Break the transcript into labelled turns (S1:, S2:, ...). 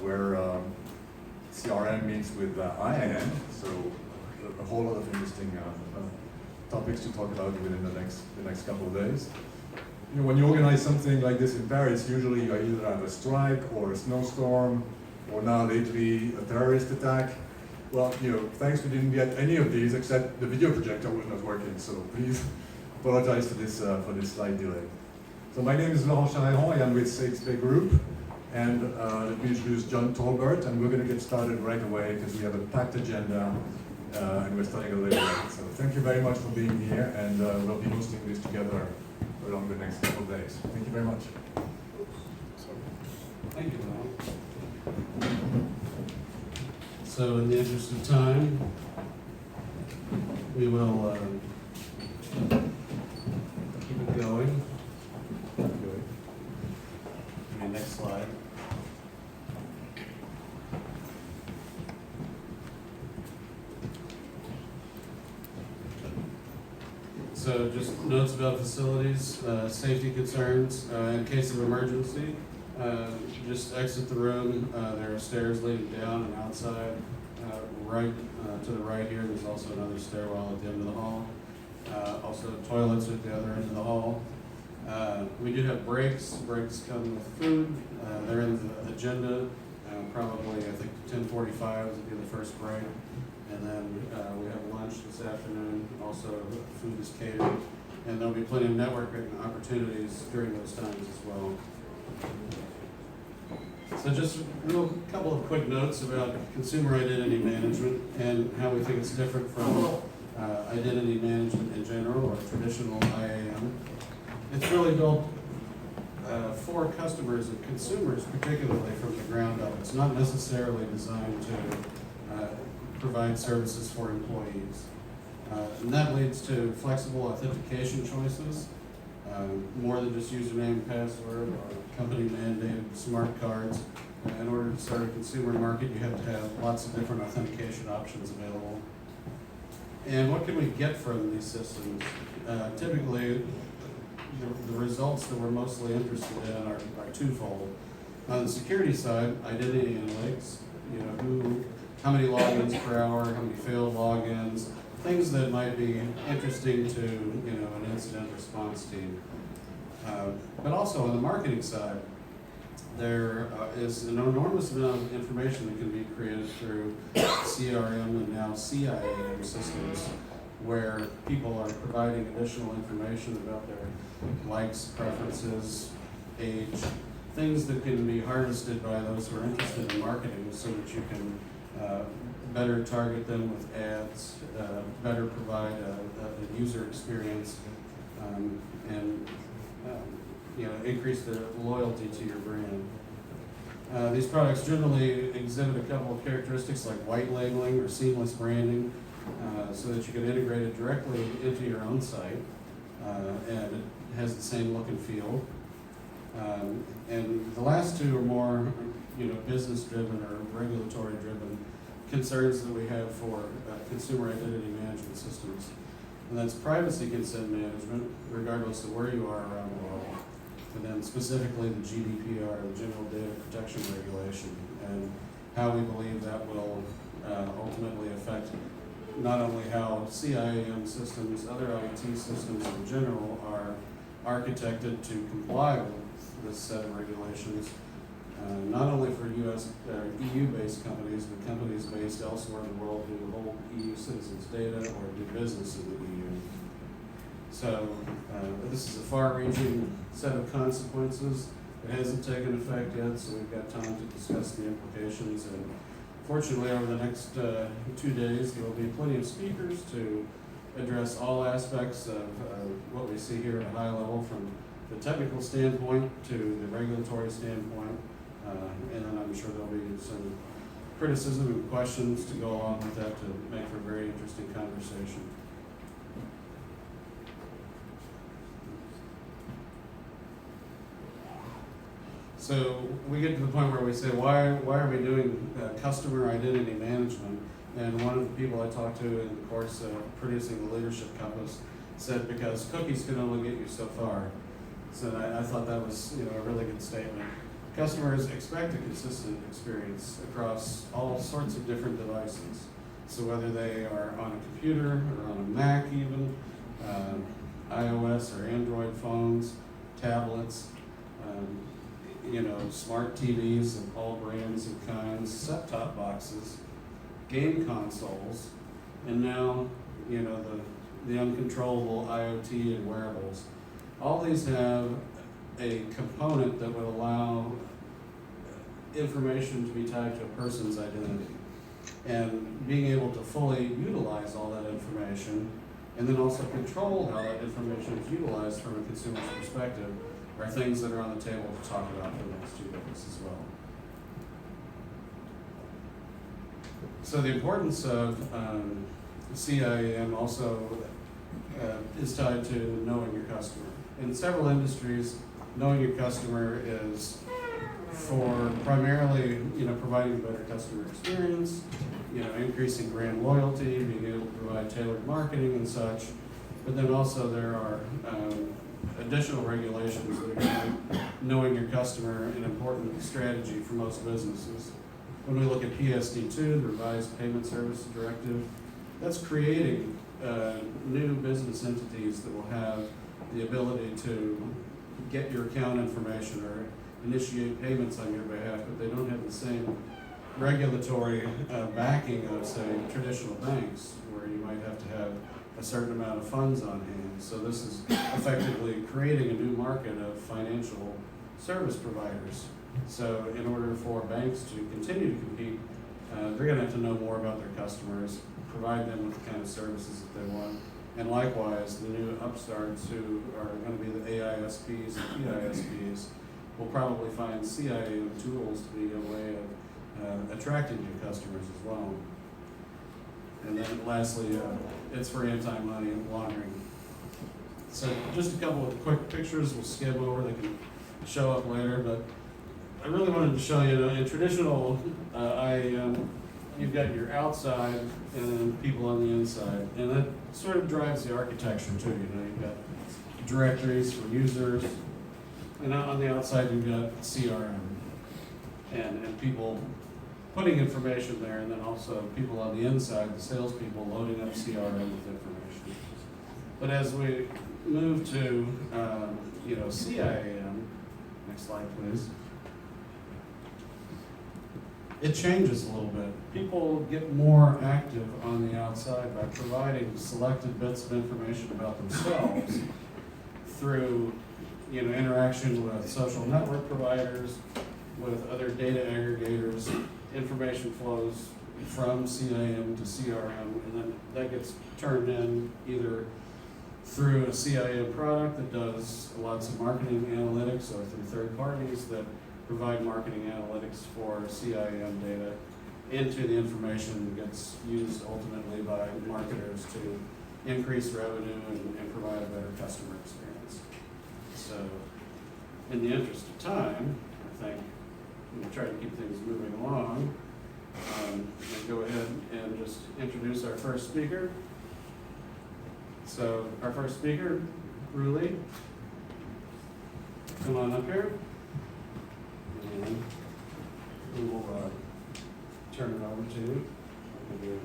S1: where CRM meets with IAM, so a whole lot of interesting topics to talk about within the next couple of days. You know, when you organize something like this in Paris, usually you either have a strike or a snowstorm, or now lately a terrorist attack. Well, you know, thanks we didn't get any of these except the video projector was not working, so please apologize for this slight delay. So my name is Laurent Charéron, I'm with CXP Group, and let me introduce John Tolbert, and we're going to get started right away because we have a packed agenda and we're starting a little late. So thank you very much for being here, and we'll be hosting this together along the next couple of days. Thank you very much.
S2: Thank you, Laurent. So in the interest of time, we will keep it going. Okay, next slide. So just notes about facilities, safety concerns. In case of emergency, just exit the room. There are stairs leading down and outside. Right to the right here, there's also another stairwell at the end of the hall. Also toilets at the other end of the hall. We do have breaks. Breaks come with food. They're in the agenda. Probably, I think 10:45 would be the first break. And then we have lunch this afternoon. Also, food is catered. And there'll be plenty of networking opportunities during those times as well. So just a couple of quick notes about consumer identity management and how we think it's different from identity management in general or traditional IAM. It's really built for customers and consumers, particularly from the ground up. It's not necessarily designed to provide services for employees. And that leads to flexible authentication choices, more than just username, password, or company mandated smart cards. In order to start a consumer market, you have to have lots of different authentication options available. And what can we get from these systems? Typically, the results that we're mostly interested in are twofold. On the security side, identity analytics, how many logins per hour, how many failed logins, things that might be interesting to an incident response team. But also on the marketing side, there is an enormous amount of information that can be created through CRM and now CIAM systems, where people are providing additional information about their likes, preferences, age, things that can be harvested by those who are interested in marketing so that you can better target them with ads, better provide a user experience, and increase the loyalty to your brand. These products generally exhibit a couple of characteristics like white labeling or seamless branding, so that you can integrate it directly into your own site, and it has the same look and feel. And the last two are more business-driven or regulatory-driven concerns that we have for consumer identity management systems. And that's privacy consent management, regardless of where you are around the world. And then specifically the GDPR, the General Data Protection Regulation, and how we believe that will ultimately affect not only how CIAM systems, other IT systems in general are architected to comply with this set of regulations, not only for US EU-based companies, but companies based elsewhere in the world who hold EU citizens' data or do business in the EU. So this is a far-reaching set of consequences. It hasn't taken effect yet, so we've got time to discuss the implications. And fortunately, over the next 2 days, there will be plenty of speakers to address all aspects of what we see here at a high level, from the technical standpoint to the regulatory standpoint. And then I'm sure there'll be some criticism and questions to go along with that to make for a very interesting conversation. So we get to the point where we say, why are we doing customer identity management? And one of the people I talked to in the course of producing the Leadership Compass said, because cookies can only get you so far. So I thought that was a really good statement. Customers expect a consistent experience across all sorts of different devices. So whether they are on a computer or on a Mac even, iOS or Android phones, tablets, smart TVs of all brands and kinds, set-top boxes, game consoles, and now, the uncontrollable IoT and wearables. All these have a component that would allow information to be tied to a person's identity. And being able to fully utilize all that information, and then also control how that information is utilized from a consumer's perspective, are things that are on the table to talk about for the next 2 days as well. So the importance of CIAM also is tied to knowing your customer. In several industries, knowing your customer is for primarily, providing a better customer experience, increasing brand loyalty, being able to provide tailored marketing and such. But then also there are additional regulations that make knowing your customer an important strategy for most businesses. When we look at PSD2, the Revised Payment Services Directive, that's creating new business entities that will have the ability to get your account information or initiate payments on your behalf, but they don't have the same regulatory backing of, say, traditional banks, where you might have to have a certain amount of funds on hand. So this is effectively creating a new market of financial service providers. So in order for banks to continue to compete, they're going to have to know more about their customers, provide them with the kind of services that they want. And likewise, the new upstarts who are going to be the AISPs and PISPs will probably find CIAM tools to be a way of attracting new customers as well. And then lastly, it's for anti-money laundering. So just a couple of quick pictures we'll skim over that can show up later, but I really wanted to show you, in traditional IAM, you've got your outside and then people on the inside, and that sort of drives the architecture too. You've got directories for users, and on the outside you've got CRM and people putting information there, and then also people on the inside, the salespeople, loading up CRM with information. But as we move to CIAM, next slide please. It changes a little bit. People get more active on the outside by providing selected bits of information about themselves through interaction with social network providers, with other data aggregators. Information flows from CIAM to CRM, and then that gets turned in either through a CIAM product that does lots of marketing analytics, or through third parties that provide marketing analytics for CIAM data into the information that gets used ultimately by marketers to increase revenue and provide a better customer experience. So in the interest of time, I think we'll try to keep things moving along, and go ahead and just introduce our first speaker. So our first speaker, Ruli, come on up here. And we will turn it over to you.